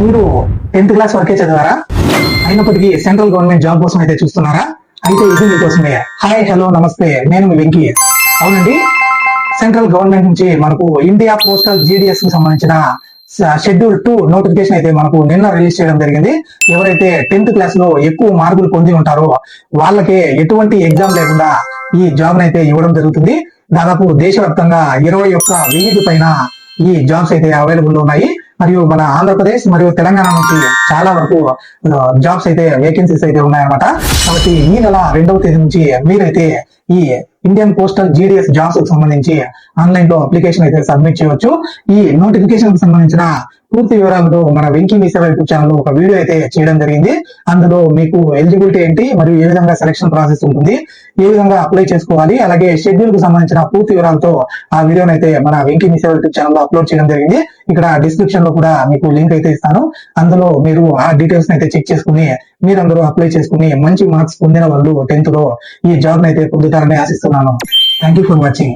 మీరు 10th class వరకే చదివారా? అయినప్పటికీ సెంట్రల్ గవర్నమెంట్ జాబ్ కోసం అయితే చూస్తున్నారా? అయితే ఇది మీకోసమే. హాయ్, హలో, నమస్తే, నేను మీ వెంకీ. అవునండి, సెంట్రల్ గవర్నమెంట్ నుంచి మనకు ఇండియా పోస్టల్ జీడీఎస్ కి సంబంధించిన షెడ్యూల్ 2 నోటిఫికేషన్ అయితే మనకు నిన్న రిలీజ్ చేయడం జరిగింది. ఎవరైతే 10th క్లాస్ లో ఎక్కువ మార్కులు పొంది ఉంటారో వాళ్ళకి ఎటువంటి ఎగ్జామ్ లేకుండా ఈ జాబ్ అయితే ఇవ్వడం జరుగుతుంది. దాదాపు దేశవ్యాప్తంగా 21,000 పైన ఈ జాబ్స్ అయితే అవైలబుల్ ఉన్నాయి. మరియు మన ఆంధ్రప్రదేశ్ మరియు తెలంగాణ నుంచి చాలా వరకు జాబ్స్ అయితే వేకెన్సీస్ అయితే ఉన్నాయన్నమాట. కాబట్టి ఈ నెల 2వ తేదీ నుంచి మీరైతే ఈ ఇండియన్ పోస్టల్ జీడీఎస్ జాబ్స్ కి సంబంధించి ఆన్లైన్ లో అప్లికేషన్ అయితే సబ్మిట్ చేయవచ్చు. ఈ నోటిఫికేషన్ కి సంబంధించిన పూర్తి వివరాలతో మన వెంకీ మీ సేవ యూట్యూబ్ ఛానల్ ఒక వీడియో అయితే చేయడం జరిగింది. అందులో మీకు ఎలిజిబిలిటీ ఏంటి, మరియు ఏ విధంగా సెలక్షన్ ప్రాసెస్ ఉంటుంది, ఏ విధంగా అప్లై చేసుకోవాలి, అలాగే షెడ్యూల్ కు సంబంధించిన పూర్తి వివరాలతో ఆ వీడియోని అయితే మన వెంకీ మీ సేవ యూట్యూబ్ ఛానల్ లో అప్లోడ్ చేయడం జరిగింది. ఇక్కడ డిస్క్రిప్షన్ లో కూడా మీకు లింక్ అయితే ఇస్తాను. అందులో మీరు ఆ డీటెయిల్స్ అయితే చెక్ చేసుకుని మీరందరూ అప్లై చేసుకుని మంచి మార్క్స్ పొందిన వాళ్ళు 10th లో ఈ జాబ్ అయితే పొందుతారని ఆశిస్తున్నాను. Thank you for watching.